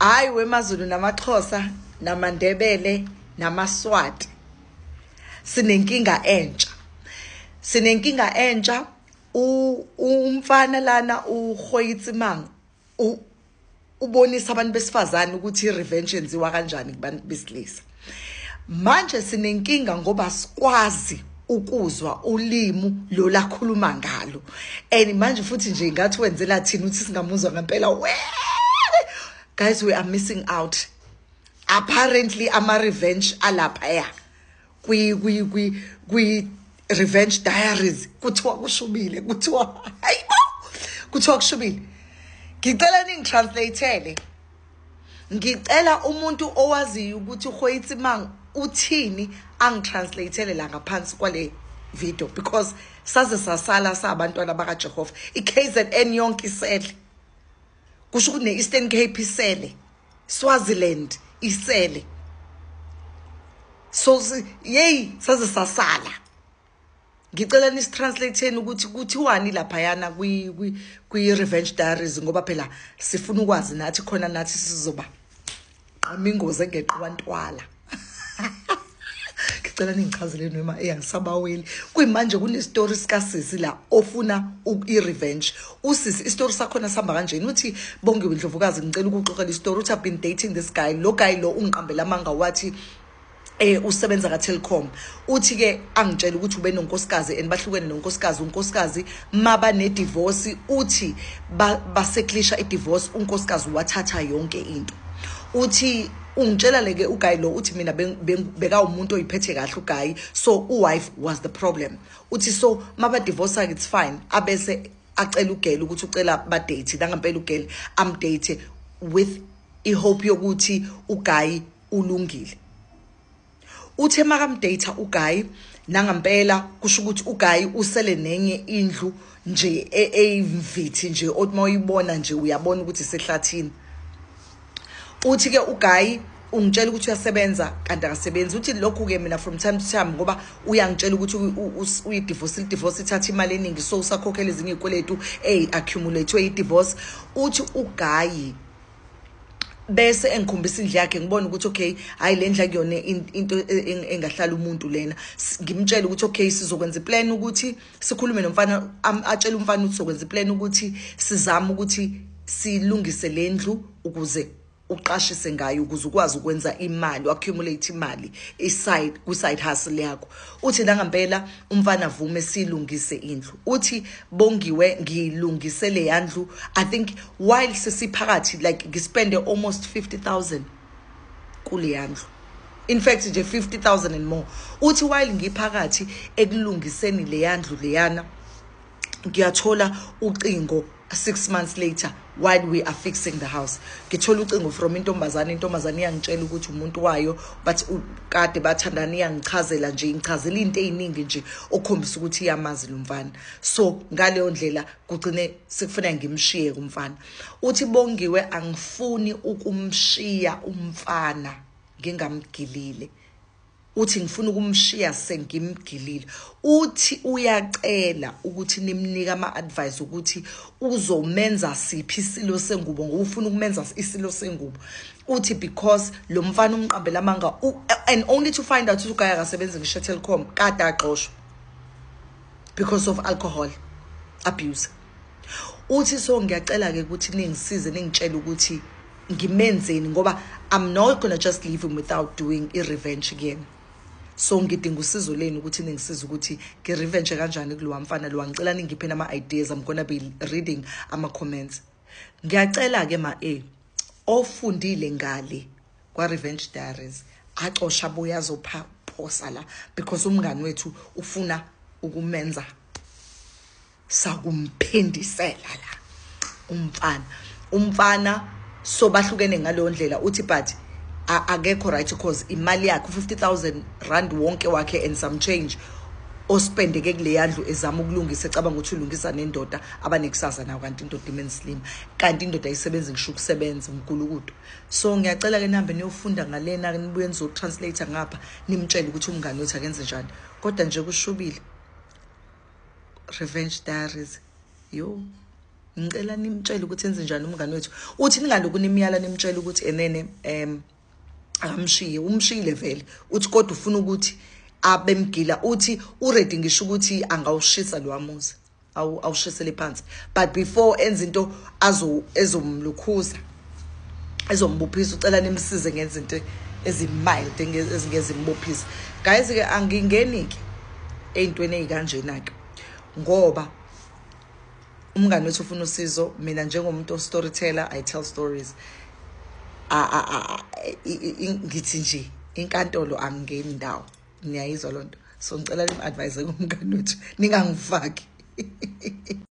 Hayi wemaZulu namaXhosa namaNdebele namaSwati sinenkinga entsha umfana lana uGoyitsimang ubonisa abantu besifazane ukuthi revenge yenziwa kanjani kubantu besilisa. Manje sinenkinga ngoba sikwazi ukuzwa ulimi lo lakhuluma ngalo, and manje futhi nje ngathi wenzela thina uthi singamuzwa ngempela. Guys, we are missing out. Apparently ama revenge alapha kwi Revenge Diaries kuthiwa kushubile, kuthiwa kushubile. Ngicela ningitranslateele. Ngicela umuntu owaziyo ukuthi uGoyitsimang uthini angitranslateele la ngaphansi kwale video, because saze sasala sabantwana baka Jehova. iKZN yonke isele. Kusho ukuthi neEastern Cape isele. Swaziland isele. So yey saze sasala. Ngicela nisitranslateeni ukuthi kuthiwani laphayana kwi Revenge Diaries, ngoba phela sifuna ukwazi nathi khona nathi sizoba qamingoze ngeqwantwala. Ngicela ningichazele noma eyangisabaweli. Kuyimanje kune story sikasisi la ofuna i-revenge. Usisi istory sakhona sihamba kanjeni uthi Bongiwe Ndlovukazi ngicela ukuxoxela istory uthi I've been dating this guy. Lo guy lo ungiqambela amanga wathi usebenza ka Telkom. Uthi ke angitshela ukuthi ube nonkosikazi and bahlukene nonkosikazi. Unkosikazi maba ne divorce, uthi baseklisha i divorce, unkosikazi wathatha yonke into. Uthi ungitshela leke uGuy lo uthi mina beka umuntu oyiphethe kahle uGuy, so uwife was the problem. Uthi so maba divorce it's fine, abese acela uGel ukuthi ucela ba date ngempela uGel amdate with I hope yokuthi uGuy ulungile. Uthe makamdata uGuy nangempela kusho ukuthi uGuy usele nenye indlu nje evithi nje othi moyibona nje uyabona ukuthi sehlathini. Uthi ke uGuy ungitshela ukuthi uyasebenza kanti akasebenzi. Uthi lokhu ke mina from time to time ngoba uyangitshela ukuthi uyidivorce ithatha imali eningi, so usakhokhela ezinye izikweletu accumulate idivorce. Uthi uGuy bese engikhombisa indlu yakhe ngibona ukuthi okay hayi le ndlu kuyona into engahlala umuntu lena. Ngimtshela ukuthi okay sizokwenza iplan ukuthi sikhulume nomfana, atshela umfana ukuthi sizokwenza iplan ukuthi sizama ukuthi silungise le ndlu ukuze uqashise ngayo ukuze ukwazi ukwenza imali, accumulate imali side hustle yakho. Uthi ngempela umfana vume silungise indlu. Uthi Bongiwe ngilungise le yandlu, I think while sesiphakathi like ngispende almost 50,000 kule yandlu. In fact nje 50,000 and more. Uthi while ngiphakathi ekulungiseni le yandlu leyana ngiyathola ucingo 6 months later while we are fixing the house. Ngithola ucingo from intombazane iyangitshela ukuthi umuntu wayo but kade bathandana, iyangichazela nje ngichazela into eziningi nje okhombisa ukuthi iyamazi lo mfana. So ngaleyo ndlela kugcine sikufuna ngimshiye kumfana. Uthi Bongiwe angifuni ukumshiya umfana ngingamgilile. Uthi ngifuna ukumshiya sengimgilile. Uthi uyacela ukuthi nimnika ama advice ukuthi uzomenza siphi isilo sengubo ngoba ufuna ukumenza isilo sengubo. Uthi because lo mfana umqambela amanga and only to find out ukuthi uGuy akasebenzi ngisho Telkom kade axoshwa because of alcohol abuse. Uthi so ngiyacela ke ukuthi ningisize ningitshela ukuthi ngimenzeni ngoba I'm not going to just leave him without doing a revenge again. So ngidinga usizo leni ukuthi ningisize ukuthi ngi-revenge kanjani kulo mfana lo. Ngicela ningiphe nama ideas. I'm going to be reading ama comments. Ngiyacela ke ofundile ngale kwa Revenge Diaries axosha boya zophosa la because umngani wethu ufuna ukumenza sakumphendisela la umfana so bahlukene ngaleyo ndlela. Uthi but akekho right because imali yakhe 50,000 rand wonke wakhe and some change ospendeke kule yandlu ezama ukulungisa ecabanga ukuthi ulungisa nendoda abanekusasa nayo kanti indoda imenslim kanti indoda ayisebenzi ngisho ukusebenza unkulukudu. So ngiyacela ke nihambe niyofunda ngalena nibuye nizotranslate ngapha nimtshele ukuthi umngane wethu akenze njani kodwa nje kushubile Revenge Diaries yo ngicela nimtshele ukuthi enze njani umngane wethu uthi ningaloku nimyala nimtshela ukuthi enene akamshiye umshiyile vele uthi kodwa ufuna ukuthi abemgila uthi uready ngisho ukuthi angawushisa lo amuzi awushisele phansi but before enza into ezomlukhuza ezombuphisa ucela nimsize ngenza into ezimild ezingeze imbophisa guys ke angingeni ke eyintweni ezikanjena ke ngoba umngane wethu ufuna usizo mina njengomuntu storyteller I tell stories ngithi nje inkantolo angingeni ndawo niyayizwa lonto so ngicela nim advise ngomngane wethu ningangifaki